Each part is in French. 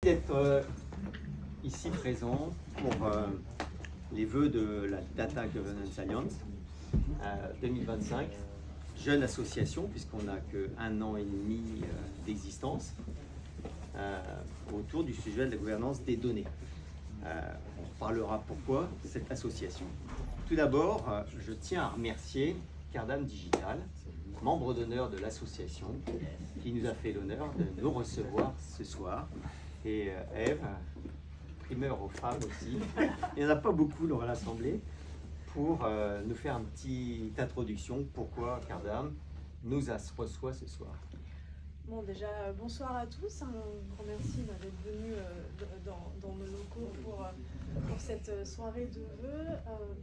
D'être ici présent pour les vœux de la Data Governance Alliance 2025, jeune association puisqu'on n'a qu'un an et demi d'existence, autour du sujet de la gouvernance des données. On reparlera pourquoi cette association. Tout d'abord, je tiens à remercier Cardam Digital, membre d'honneur de l'association, qui nous a fait l'honneur de nous recevoir ce soir. Et Ève, primeur aux femmes aussi. Il n'y en a pas beaucoup dans l'Assemblée, pour nous faire une petite introduction. Pourquoi Cardam nous reçoit ce soir. Bon, déjà, bonsoir à tous. Un grand merci d'être venus dans nos locaux pour cette soirée de vœux.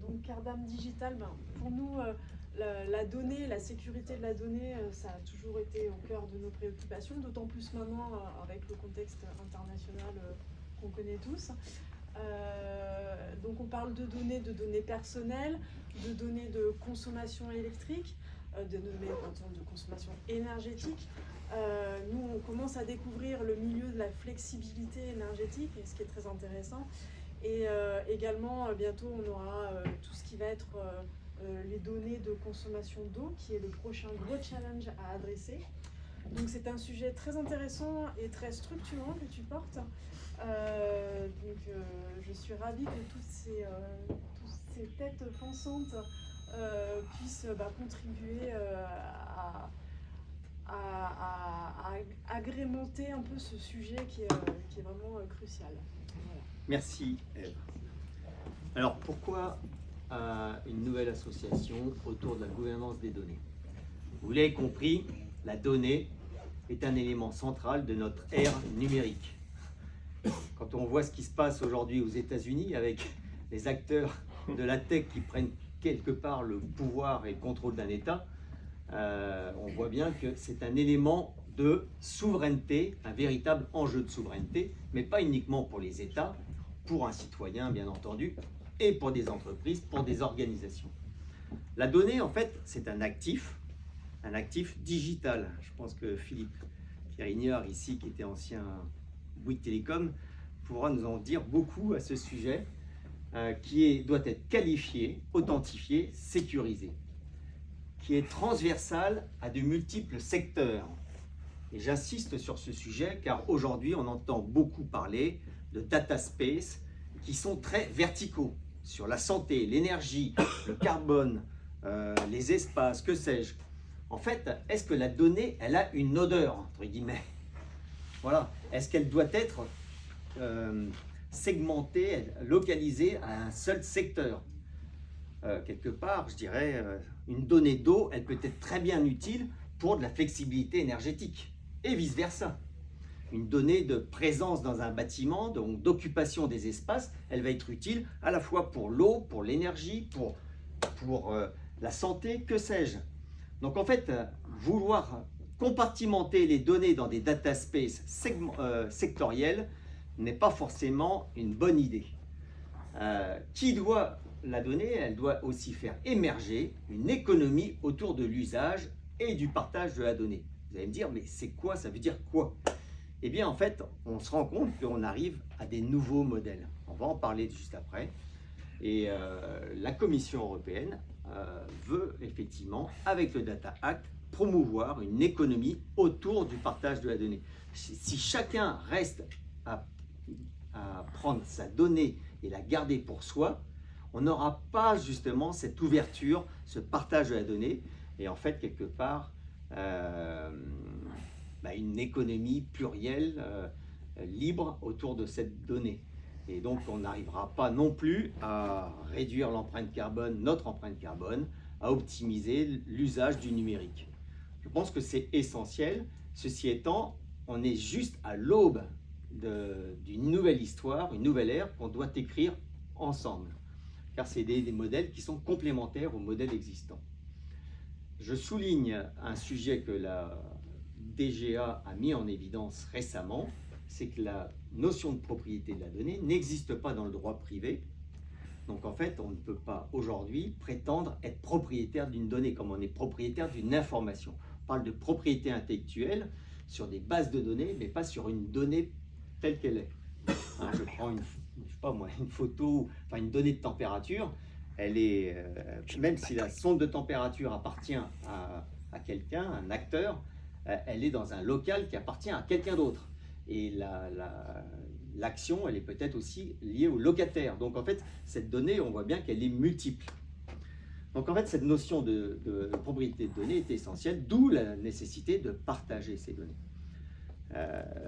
Donc, Cardam Digital, pour nous, la donnée, la sécurité de la donnée, ça a toujours été au cœur de nos préoccupations, d'autant plus maintenant avec le contexte international qu'on connaît tous. Donc, on parle de données personnelles, de données de consommation électrique, de données de consommation énergétique. Nous, on commence à découvrir le milieu de la flexibilité énergétique, et ce qui est très intéressant. Et également, bientôt, on aura tout ce qui va être les données de consommation d'eau, qui est le prochain gros challenge à adresser. Donc, c'est un sujet très intéressant et très structurant que tu portes. Je suis ravie que toutes ces têtes pensantes puissent contribuer à agrémenter un peu ce sujet qui est vraiment crucial. Voilà. Merci Ève. Alors pourquoi une nouvelle association autour de la gouvernance des données? Vous l'avez compris, la donnée est un élément central de notre ère numérique. Quand on voit ce qui se passe aujourd'hui aux États-Unis avec les acteurs de la tech qui prennent quelque part le pouvoir et le contrôle d'un État, on voit bien que c'est un élément de souveraineté, un véritable enjeu de souveraineté, mais pas uniquement pour les États, pour un citoyen bien entendu, et pour des entreprises, pour des organisations. La donnée, en fait, c'est un actif digital. Je pense que Philippe Pérignard, ici, qui était ancien Bouygues Télécom, pourra nous en dire beaucoup à ce sujet, doit être qualifié, authentifié, sécurisé, qui est transversal à de multiples secteurs. Et j'insiste sur ce sujet car aujourd'hui on entend beaucoup parler de data space qui sont très verticaux sur la santé, l'énergie, le carbone, les espaces, que sais-je. En fait, est-ce que la donnée, elle a une odeur, entre guillemets? Voilà. Est-ce qu'elle doit être segmentée, localisée à un seul secteur? Quelque part, je dirais, une donnée d'eau, elle peut être très bien utile pour de la flexibilité énergétique et vice-versa. Une donnée de présence dans un bâtiment, donc d'occupation des espaces, elle va être utile à la fois pour l'eau, pour l'énergie, pour la santé, que sais-je. Donc en fait, vouloir compartimenter les données dans des data spaces sectoriels n'est pas forcément une bonne idée. Qui doit la donnée, elle doit aussi faire émerger une économie autour de l'usage et du partage de la donnée. Vous allez me dire, mais c'est quoi? Ça veut dire quoi? Eh bien, en fait, on se rend compte qu'on arrive à des nouveaux modèles. On va en parler juste après. Et la Commission européenne veut effectivement, avec le Data Act, promouvoir une économie autour du partage de la donnée. Si chacun reste à prendre sa donnée et la garder pour soi, on n'aura pas justement cette ouverture, ce partage de la donnée, et en fait, quelque part, une économie plurielle, libre autour de cette donnée. Et donc, on n'arrivera pas non plus à réduire l'empreinte carbone, notre empreinte carbone, à optimiser l'usage du numérique. Je pense que c'est essentiel. Ceci étant, on est juste à l'aube d'une nouvelle histoire, une nouvelle ère qu'on doit écrire ensemble. Car c'est des modèles qui sont complémentaires aux modèles existants. Je souligne un sujet que la DGA a mis en évidence récemment, c'est que la notion de propriété de la donnée n'existe pas dans le droit privé. Donc en fait, on ne peut pas aujourd'hui prétendre être propriétaire d'une donnée comme on est propriétaire d'une information. On parle de propriété intellectuelle sur des bases de données, mais pas sur une donnée telle qu'elle est. Hein, je prends je sais pas moi, une photo, enfin une donnée de température, elle est, même si la sonde de température appartient à quelqu'un, un acteur, elle est dans un local qui appartient à quelqu'un d'autre. Et l'action, elle est peut-être aussi liée au locataire. Donc en fait, cette donnée, on voit bien qu'elle est multiple. Donc en fait, cette notion de propriété de données est essentielle, d'où la nécessité de partager ces données.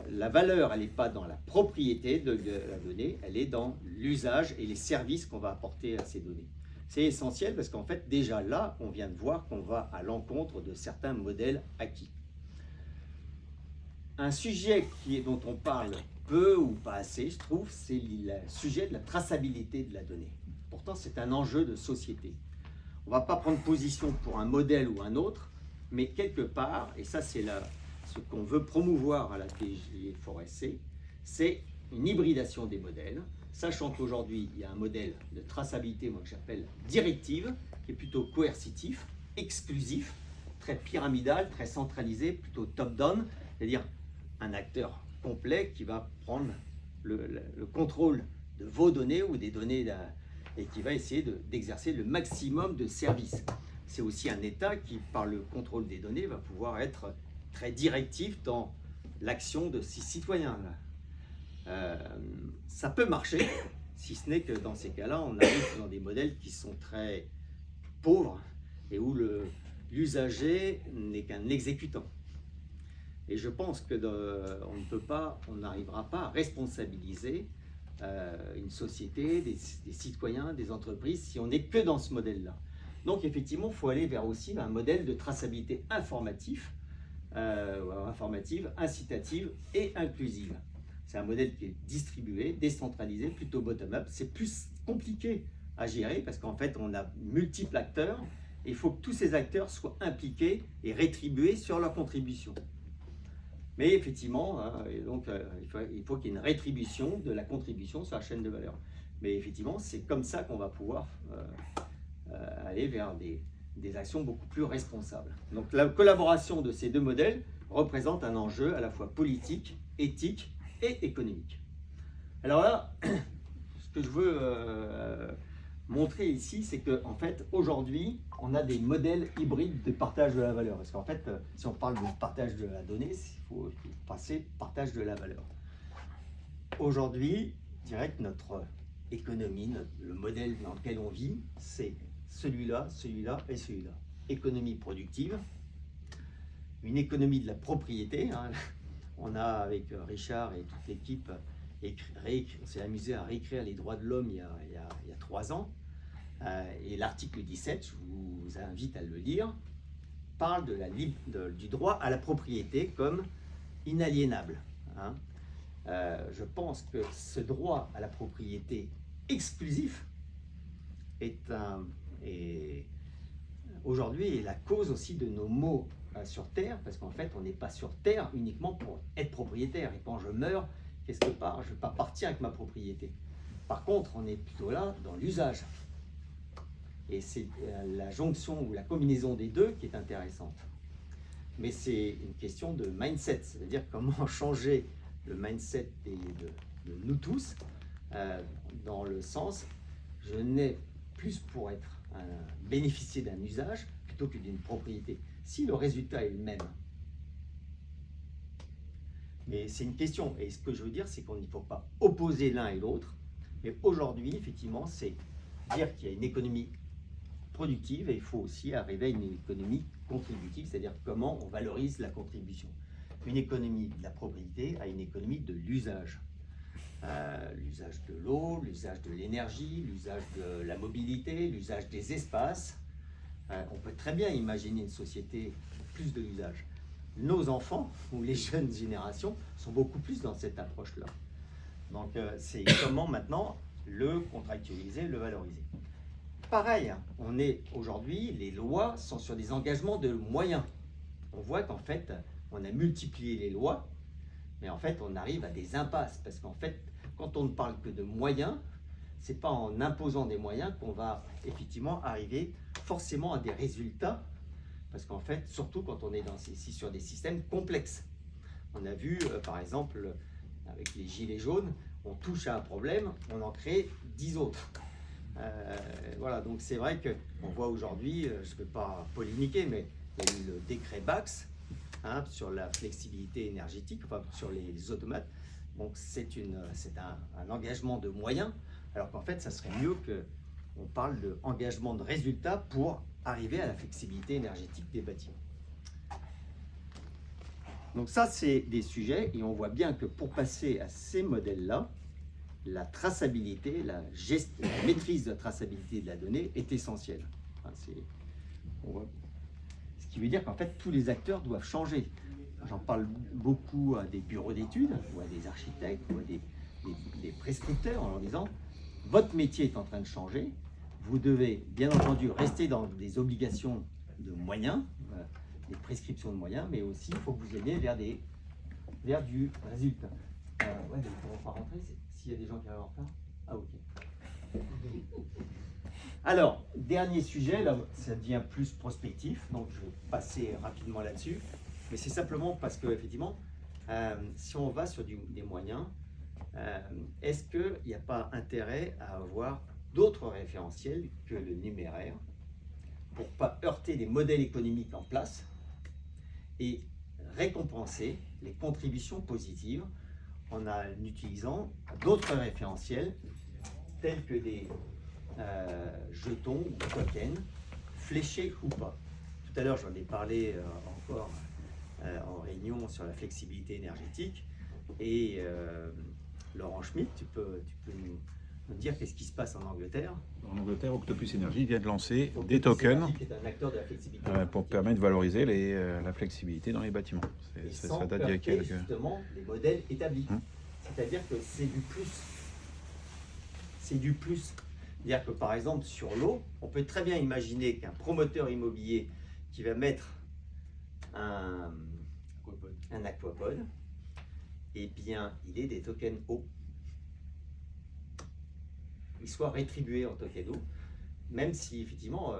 La valeur, elle n'est pas dans la propriété de la donnée, elle est dans l'usage et les services qu'on va apporter à ces données. C'est essentiel parce qu'en fait, déjà là, on vient de voir qu'on va à l'encontre de certains modèles acquis. Un sujet dont on parle peu ou pas assez, je trouve, c'est le sujet de la traçabilité de la donnée. Pourtant, c'est un enjeu de société. On ne va pas prendre position pour un modèle ou un autre, mais quelque part, et ça c'est ce qu'on veut promouvoir à la DGFoRSC, c'est une hybridation des modèles, sachant qu'aujourd'hui, il y a un modèle de traçabilité, moi que j'appelle directive, qui est plutôt coercitif, exclusif, très pyramidal, très centralisé, plutôt top-down, c'est-à-dire un acteur complet qui va prendre le contrôle de vos données ou des données et qui va essayer d'exercer le maximum de services. C'est aussi un État qui, par le contrôle des données, va pouvoir être très directif dans l'action de ses citoyens. Ça peut marcher, si ce n'est que dans ces cas-là, on arrive dans des modèles qui sont très pauvres et où l'usager n'est qu'un exécutant. Et je pense que on n'arrivera pas à responsabiliser une société, des citoyens, des entreprises, si on n'est que dans ce modèle-là. Donc effectivement, il faut aller vers aussi un modèle de traçabilité informative, incitative et inclusive. C'est un modèle qui est distribué, décentralisé, plutôt bottom-up. C'est plus compliqué à gérer parce qu'en fait, on a multiples acteurs et il faut que tous ces acteurs soient impliqués et rétribués sur leur contribution. Mais effectivement, il faut qu'il y ait une rétribution de la contribution sur la chaîne de valeur. Mais effectivement, c'est comme ça qu'on va pouvoir aller vers des actions beaucoup plus responsables. Donc la collaboration de ces deux modèles représente un enjeu à la fois politique, éthique et économique. Alors là, ce que je veux montrer ici, c'est qu'en fait, aujourd'hui, on a des modèles hybrides de partage de la valeur. Parce qu'en fait, si on parle de partage de la donnée, il faut passer partage de la valeur. Aujourd'hui, je dirais que notre économie, le modèle dans lequel on vit, c'est celui-là, celui-là et celui-là. Économie productive, une économie de la propriété. Hein. On a, avec Richard et toute l'équipe, on s'est amusé à réécrire les droits de l'homme il y a 3 ans. Et l'article 17, je vous invite à le lire, parle du droit à la propriété comme inaliénable. Hein. Je pense que ce droit à la propriété exclusif aujourd'hui est la cause aussi de nos maux sur Terre, parce qu'en fait, on n'est pas sur Terre uniquement pour être propriétaire. Et quand je meurs, quelque part, je ne vais pas partir avec ma propriété. Par contre, on est plutôt là dans l'usage. Et c'est la jonction ou la combinaison des deux qui est intéressante. Mais c'est une question de mindset, c'est-à-dire comment changer le mindset de nous tous, dans le sens, je n'ai plus pour bénéficier d'un usage plutôt que d'une propriété. Si le résultat est le même. Mais c'est une question, et ce que je veux dire, c'est qu'on ne faut pas opposer l'un et l'autre, mais aujourd'hui, effectivement, c'est dire qu'il y a une économie productive et il faut aussi arriver à une économie contributive, c'est-à-dire comment on valorise la contribution. Une économie de la propriété à une économie de l'usage. L'usage de l'eau, l'usage de l'énergie, l'usage de la mobilité, l'usage des espaces. On peut très bien imaginer une société plus de l'usage. Nos enfants, ou les jeunes générations, sont beaucoup plus dans cette approche-là. Donc c'est comment maintenant le contractualiser, le valoriser. Pareil, on est aujourd'hui, les lois sont sur des engagements de moyens. On voit qu'en fait, on a multiplié les lois, mais en fait, on arrive à des impasses. Parce qu'en fait, quand on ne parle que de moyens, c'est pas en imposant des moyens qu'on va effectivement arriver forcément à des résultats. Parce qu'en fait, surtout quand on est sur des systèmes complexes. On a vu, par exemple, avec les gilets jaunes, on touche à un problème, on en crée 10 autres. Voilà, donc c'est vrai qu'on voit aujourd'hui, je ne vais pas polémiquer, mais il y a eu le décret Bax sur la flexibilité énergétique, enfin sur les automates. Donc c'est un engagement de moyens, alors qu'en fait, ça serait mieux qu'on parle d'engagement de résultats pour arriver à la flexibilité énergétique des bâtiments. Donc ça, c'est des sujets, et on voit bien que pour passer à ces modèles-là, la traçabilité, la maîtrise de la traçabilité de la donnée est essentielle. Enfin, ce qui veut dire qu'en fait, tous les acteurs doivent changer. J'en parle beaucoup à des bureaux d'études, ou à des architectes, ou à des prescripteurs, en leur disant « Votre métier est en train de changer, vous devez bien entendu rester dans des obligations de moyens, des prescriptions de moyens, mais aussi il faut que vous alliez vers du résultat. » Ouais, mais ils ne pourront pas rentrer s'il y a des gens qui arrivent en retard. Ah, ok. Alors, dernier sujet, là, ça devient plus prospectif, donc je vais passer rapidement là-dessus. Mais c'est simplement parce que, effectivement, si on va sur des moyens, est-ce qu'il n'y a pas intérêt à avoir d'autres référentiels que le numéraire pour ne pas heurter les modèles économiques en place et récompenser les contributions positives en utilisant d'autres référentiels tels que des jetons ou tokens, fléchés ou pas. Tout à l'heure, j'en ai parlé encore en réunion sur la flexibilité énergétique. Et Laurent Schmitt, tu peux nous dire qu'est-ce qui se passe en Angleterre? En Angleterre, Octopus Energy vient de lancer des tokens pour permettre de valoriser la flexibilité dans les bâtiments. Ça date d'il y a quelques... justement les modèles établis. C'est-à-dire que c'est du plus. C'est du plus. C'est-à-dire que par exemple sur l'eau, on peut très bien imaginer qu'un promoteur immobilier qui va mettre un aquapod, eh bien il ait des tokens eau. Il soit rétribué en token eau, même si effectivement,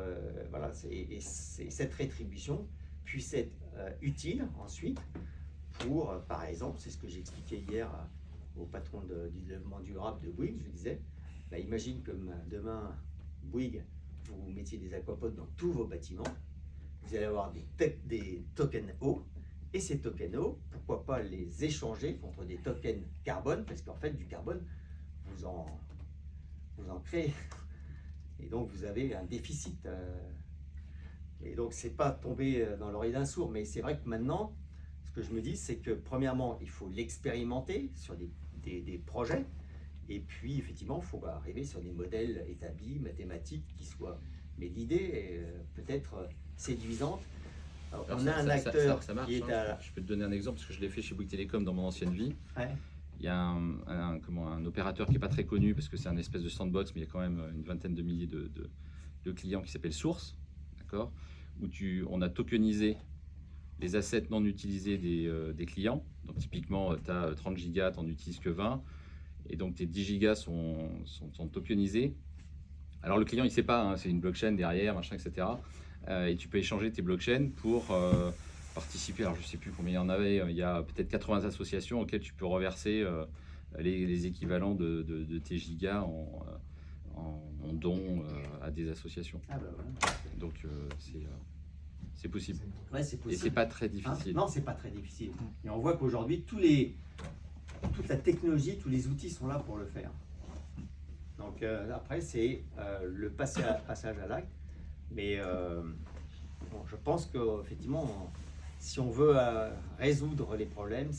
voilà, cette rétribution puisse être utile ensuite pour, par exemple, c'est ce que j'ai expliqué hier au patron du développement durable de Bouygues, je lui disais, bah, imagine que demain, Bouygues, vous mettiez des aquapods dans tous vos bâtiments, vous allez avoir des tokens eau, et ces tokens eau, pourquoi pas les échanger contre des tokens carbone, parce qu'en fait, du carbone, vous en créez, et donc vous avez un déficit. Et donc, c'est pas tomber dans l'oreille d'un sourd, mais c'est vrai que maintenant, ce que je me dis, c'est que premièrement, il faut l'expérimenter sur des projets, et puis effectivement, il faut arriver sur des modèles établis, mathématiques, qui soient. Mais l'idée est peut-être séduisante. Alors, on a un acteur ça marche, qui est à... Je peux te donner un exemple, parce que je l'ai fait chez Bouygues Télécom dans mon ancienne vie. Ouais. Il y a un opérateur qui n'est pas très connu, parce que c'est un espèce de sandbox, mais il y a quand même une vingtaine de milliers de clients qui s'appellent Source, d'accord, où on a tokenisé les assets non utilisés des clients. Donc typiquement, tu as 30 gigas, tu n'en utilises que 20, et donc tes 10 gigas sont tokenisés. Alors le client, il ne sait pas, hein, c'est une blockchain derrière, machin, etc. Et tu peux échanger tes blockchains pour participer. Alors je ne sais plus combien il y en avait, il y a peut-être 80 associations auxquelles tu peux reverser les équivalents de tes gigas en dons à des associations. Ah bah voilà. Donc c'est possible. Ouais, c'est possible. Et c'est pas très difficile. Non, c'est pas très difficile. Et on voit qu'aujourd'hui, toute la technologie, tous les outils sont là pour le faire. Donc après, c'est le passage à l'acte. Mais bon, je pense qu'effectivement, si on veut résoudre les problèmes,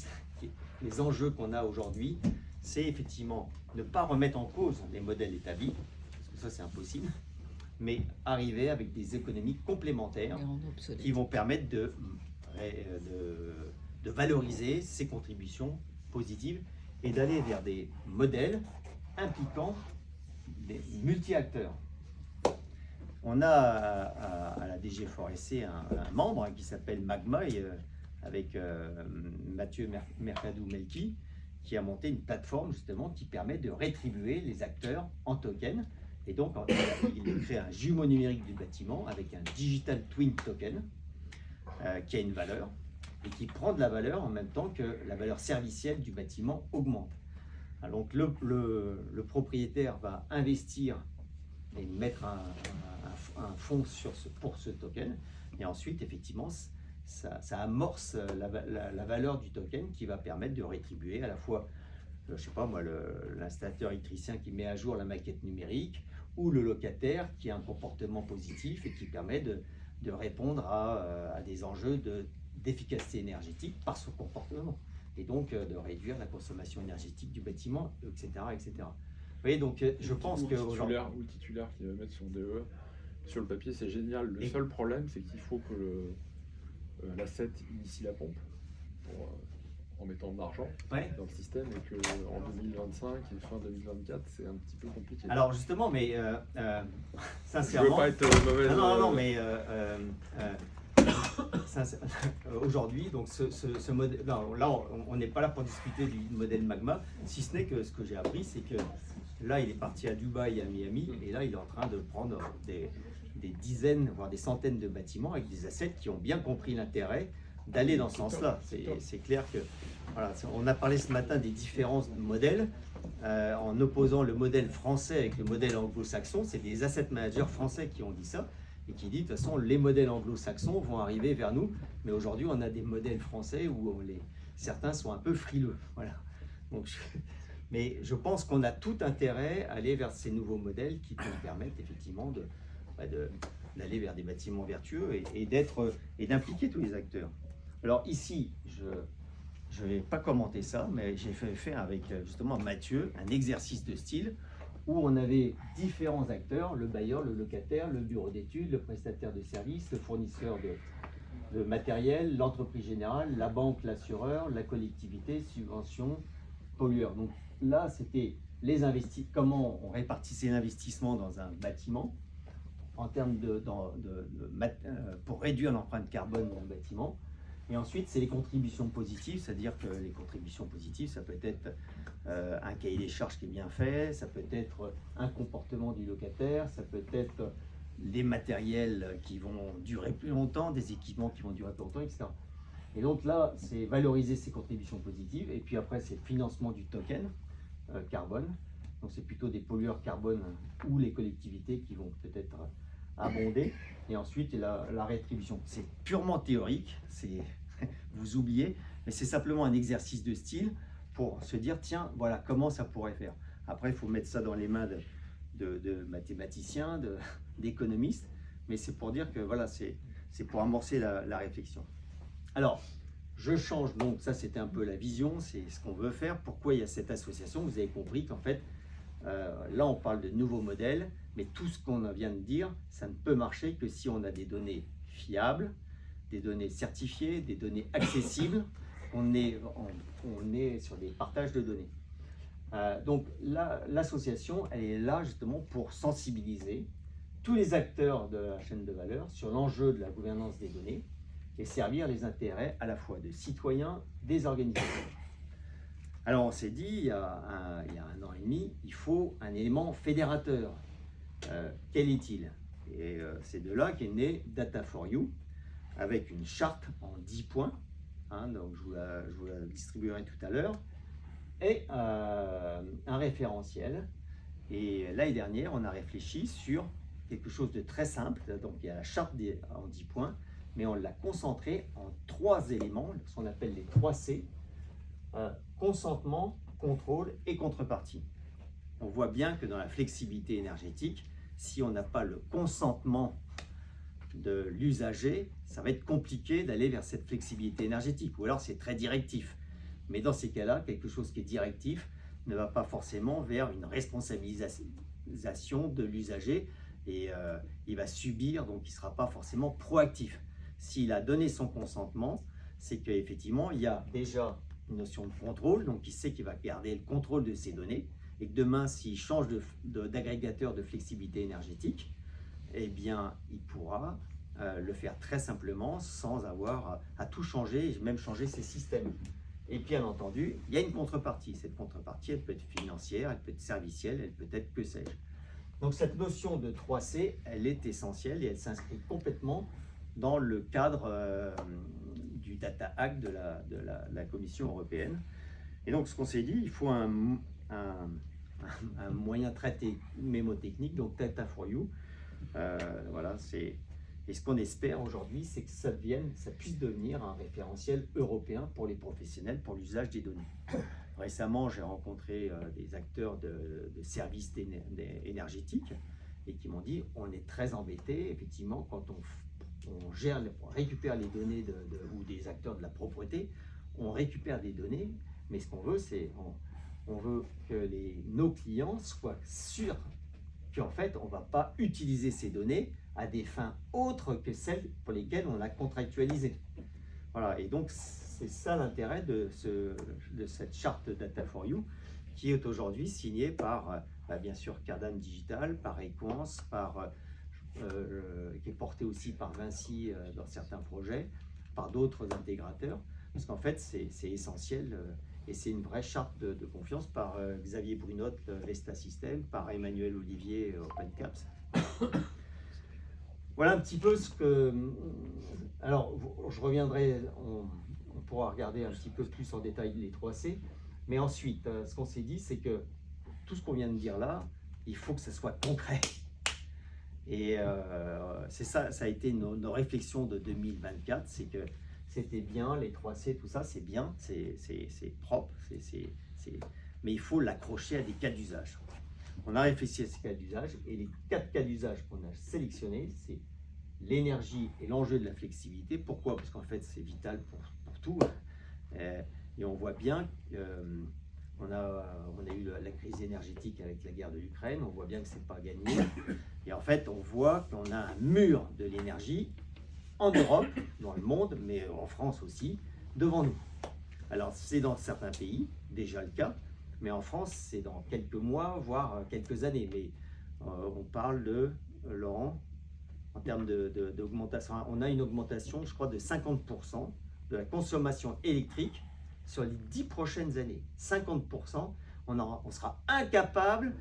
les enjeux qu'on a aujourd'hui, c'est effectivement ne pas remettre en cause les modèles établis, parce que ça c'est impossible, mais arriver avec des économies complémentaires qui vont permettre de valoriser ces contributions positives et d'aller vers des modèles impliquant des multi-acteurs. On a à la DG Forest un membre qui s'appelle Magma, avec Mathieu Mercadou-Melki, qui a monté une plateforme justement qui permet de rétribuer les acteurs en token. Et donc, il crée un jumeau numérique du bâtiment avec un Digital Twin Token qui a une valeur. et qui prend de la valeur en même temps que la valeur servicielle du bâtiment augmente. Alors, donc le propriétaire va investir et mettre un fonds pour ce token, et ensuite effectivement ça amorce la valeur du token qui va permettre de rétribuer à la fois, je sais pas moi, l'installateur électricien qui met à jour la maquette numérique, ou le locataire qui a un comportement positif et qui permet de répondre à des enjeux d'efficacité énergétique par son comportement, et donc de réduire la consommation énergétique du bâtiment, etc. etc. Vous voyez, donc je pense que... Ou le titulaire qui va mettre son DE sur le papier, c'est génial. Le seul problème, c'est qu'il faut que l'asset initie la pompe en mettant de l'argent dans le système, et qu'en 2025 et fin 2024, c'est un petit peu compliqué. Alors justement, mais sincèrement... Je veux pas être mauvaise... Non, mais... aujourd'hui, donc ce modèle, là on n'est pas là pour discuter du modèle Magma, si ce n'est que ce que j'ai appris, c'est que là il est parti à Dubaï, à Miami, et là il est en train de prendre des dizaines, voire des centaines de bâtiments avec des assets qui ont bien compris l'intérêt d'aller dans ce sens-là. C'est clair que, voilà, on a parlé ce matin des différences de modèles, en opposant le modèle français avec le modèle anglo-saxon. C'est des asset managers français qui ont dit ça, et qui dit de toute façon les modèles anglo-saxons vont arriver vers nous, mais aujourd'hui on a des modèles français où certains sont un peu frileux. Voilà. Donc, mais je pense qu'on a tout intérêt à aller vers ces nouveaux modèles qui nous permettent effectivement d'aller vers des bâtiments vertueux et d'impliquer tous les acteurs. Alors ici, je ne vais pas commenter ça, mais j'ai fait avec justement Mathieu un exercice de style où on avait différents acteurs, le bailleur, le locataire, le bureau d'études, le prestataire de services, le fournisseur de matériel, l'entreprise générale, la banque, l'assureur, la collectivité, subvention, pollueur. Donc là, c'était comment on répartissait l'investissement dans un bâtiment en termes pour réduire l'empreinte carbone d'un bâtiment. Et ensuite, c'est les contributions positives, c'est-à-dire que les contributions positives, ça peut être un cahier des charges qui est bien fait, ça peut être un comportement du locataire, ça peut être des matériels qui vont durer plus longtemps, des équipements qui vont durer plus longtemps, etc. Et donc là, c'est valoriser ces contributions positives, et puis après, c'est le financement du token carbone. Donc c'est plutôt des pollueurs carbone ou les collectivités qui vont peut-être abonder. Et ensuite, la rétribution. C'est purement théorique, vous oubliez, mais c'est simplement un exercice de style pour se dire, tiens, voilà comment ça pourrait faire. Après, il faut mettre ça dans les mains de mathématiciens, d'économistes, mais c'est pour dire que voilà, c'est pour amorcer la réflexion. Alors, je change, donc ça c'était un peu la vision, c'est ce qu'on veut faire. Pourquoi il y a cette association? Vous avez compris qu'en fait, là on parle de nouveaux modèles, mais tout ce qu'on vient de dire, ça ne peut marcher que si on a des données fiables, des données certifiées, des données accessibles. On est sur des partages de données. Donc l'association, elle est là justement pour sensibiliser tous les acteurs de la chaîne de valeur sur l'enjeu de la gouvernance des données et servir les intérêts à la fois de citoyens, des organisations. Alors on s'est dit, il y a un an et demi, il faut un élément fédérateur. Quel est-il? Et c'est de là qu'est né Data4U, avec une charte en 10 points, donc je vous la distribuerai tout à l'heure, et un référentiel. Et l'année dernière, on a réfléchi sur quelque chose de très simple. Donc il y a la charte en 10 points, mais on l'a concentrée en 3 éléments, ce qu'on appelle les 3 C, consentement, contrôle et contrepartie. On voit bien que dans la flexibilité énergétique, si on n'a pas le consentement de l'usager, ça va être compliqué d'aller vers cette flexibilité énergétique, ou alors c'est très directif. Mais dans ces cas-là, quelque chose qui est directif ne va pas forcément vers une responsabilisation de l'usager, et il va subir, donc il ne sera pas forcément proactif. S'il a donné son consentement, c'est qu'effectivement, il y a déjà une notion de contrôle, donc il sait qu'il va garder le contrôle de ses données, et que demain, s'il change d'agrégateur de flexibilité énergétique, eh bien, il pourra le faire très simplement sans avoir à tout changer, et même changer ses systèmes. Et bien entendu, il y a une contrepartie. Cette contrepartie, elle peut être financière, elle peut être servicielle, elle peut être que sais-je. Donc cette notion de 3C, elle est essentielle et elle s'inscrit complètement dans le cadre du Data Act de la Commission européenne. Et donc, ce qu'on s'est dit, il faut un moyen très mémotechnique, donc Data for You. Voilà, et ce qu'on espère aujourd'hui, c'est que ça puisse devenir un référentiel européen pour les professionnels, pour l'usage des données. Récemment, j'ai rencontré des acteurs de services énergétiques et qui m'ont dit on est très embêtés, effectivement, quand on récupère les données ou des acteurs de la propreté, on récupère des données, mais ce qu'on veut, c'est on veut que nos clients soient sûrs qu'en fait, on ne va pas utiliser ces données à des fins autres que celles pour lesquelles on l'a contractualisé. Voilà, et donc c'est ça l'intérêt de cette charte Data for You, qui est aujourd'hui signée par, bien sûr, Cardam Digital, par Equance, qui est portée aussi par Vinci dans certains projets, par d'autres intégrateurs, parce qu'en fait, c'est essentiel. Et c'est une vraie charte de confiance par Xavier Brunot, Vesta System, par Emmanuel Olivier, OpenCaps. Voilà un petit peu ce que... Alors, je reviendrai, on pourra regarder un petit peu plus en détail les 3C, mais ensuite, ce qu'on s'est dit, c'est que tout ce qu'on vient de dire là, il faut que ça soit concret. Et c'est ça, ça a été nos réflexions de 2024, c'est que c'était bien, les 3C, tout ça, c'est bien, c'est propre, mais il faut l'accrocher à des cas d'usage. On a réfléchi à ces cas d'usage, et les 4 cas d'usage qu'on a sélectionnés, c'est l'énergie et l'enjeu de la flexibilité. Pourquoi? Parce qu'en fait, c'est vital pour tout. Et on voit bien qu'on a eu la crise énergétique avec la guerre de l'Ukraine, on voit bien que c'est pas gagné. Et en fait, on voit qu'on a un mur de l'énergie en Europe, dans le monde, mais en France aussi, devant nous. Alors, c'est dans certains pays déjà le cas, mais en France, c'est dans quelques mois, voire quelques années. Mais on parle de, Laurent, en termes d'augmentation, on a une augmentation, je crois, de 50% de la consommation électrique sur les 10 prochaines années. 50%, on sera incapable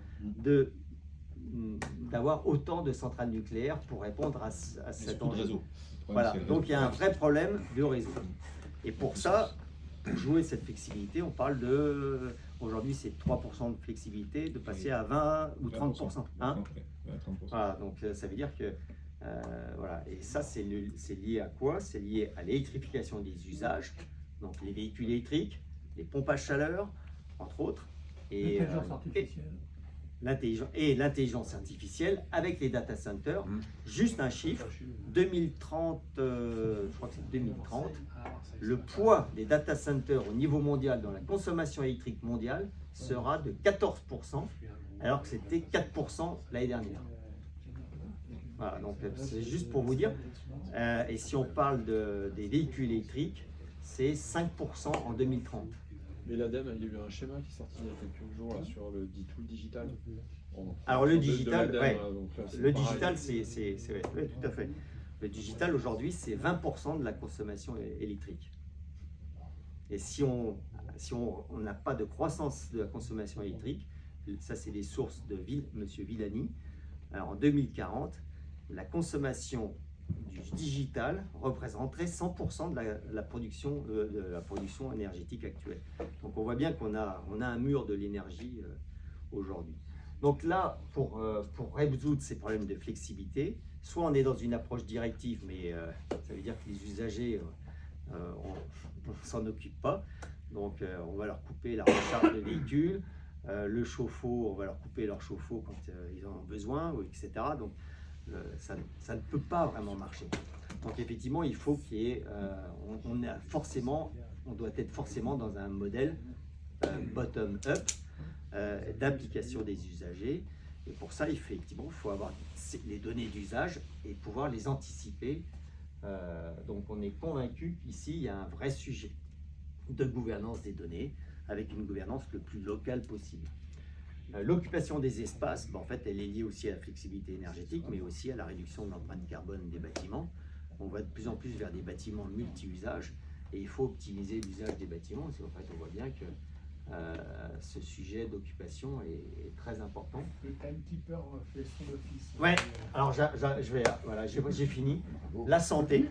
d'avoir autant de centrales nucléaires pour répondre à cet enjeu. Voilà, donc il y a un vrai problème de réseau. Et pour ça, pour jouer cette flexibilité, on parle de, aujourd'hui c'est 3% de flexibilité, de passer à 20 ou 30%. Hein? Voilà, donc ça veut dire que, voilà, et ça c'est lié à quoi? C'est lié à l'électrification des usages, donc les véhicules électriques, les pompes à chaleur, entre autres, et l'intelligence artificielle avec les data centers. Juste un chiffre, 2030, je crois que c'est 2030, le poids des data centers au niveau mondial dans la consommation électrique mondiale sera de 14%, alors que c'était 4% l'année dernière. Voilà, donc c'est juste pour vous dire. Et si on parle des véhicules électriques, c'est 5% en 2030. Mais l'ADEME, il y a eu un schéma qui est sorti il y a quelques jours là, sur le digital. Alors le digital, le digital, c'est ouais, tout à fait. Le digital aujourd'hui, c'est 20% de la consommation électrique. Et si on n'a pas de croissance de la consommation électrique, ça c'est des sources de M. Villani, alors en 2040, la consommation du digital représenterait 100% de la production énergétique actuelle. Donc on voit bien qu'on a un mur de l'énergie aujourd'hui. Donc là, pour résoudre ces problèmes de flexibilité, soit on est dans une approche directive, mais ça veut dire que les usagers, on ne s'en occupe pas. Donc on va leur couper la recharge de véhicules, le chauffe-eau, on va leur couper leur chauffe-eau quand ils en ont besoin, etc. Donc ça ne peut pas vraiment marcher. Donc effectivement, il faut qu'il y ait, on doit être forcément dans un modèle bottom-up d'application des usagers. Et pour ça, effectivement, il faut avoir les données d'usage et pouvoir les anticiper. Donc on est convaincu qu'ici, il y a un vrai sujet de gouvernance des données, avec une gouvernance le plus locale possible. L'occupation des espaces, en fait, elle est liée aussi à la flexibilité énergétique, mais aussi à la réduction de l'empreinte carbone des bâtiments. On va de plus en plus vers des bâtiments multi-usages, et il faut optimiser l'usage des bâtiments. En fait, on voit bien que ce sujet d'occupation est très important. Le timekeeper fait son office. Ouais, alors j'ai fini. La santé.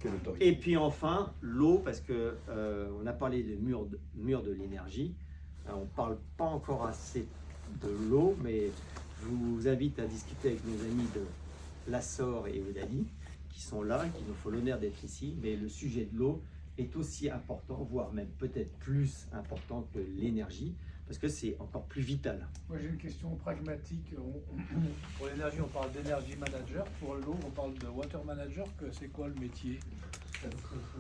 que l'autorité. Et puis enfin, l'eau, parce que on a parlé des murs de l'énergie. On ne parle pas encore assez de l'eau, mais je vous invite à discuter avec nos amis de l'Assor et Eudali, qui sont là, qui nous font l'honneur d'être ici. Mais le sujet de l'eau est aussi important, voire même peut-être plus important que l'énergie, parce que c'est encore plus vital. Moi j'ai une question pragmatique. Pour l'énergie, on parle d'énergie manager. Pour l'eau, on parle de water manager. C'est quoi le métier?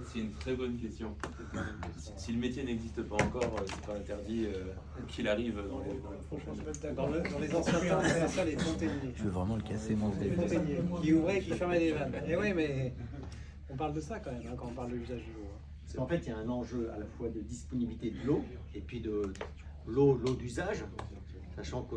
C'est une très bonne question. Si le métier n'existe pas encore, c'est pas interdit qu'il arrive dans les... Dans les anciens temps, on appelait ça les fontainiers. Je veux vraiment le casser, mon Les fontainiers qui ouvraient et qui fermaient les vannes. Et oui, mais on parle de ça quand même, quand on parle de l'usage de l'eau. Parce qu'en fait, il y a un enjeu à la fois de disponibilité de l'eau, et puis de l'eau d'usage, sachant que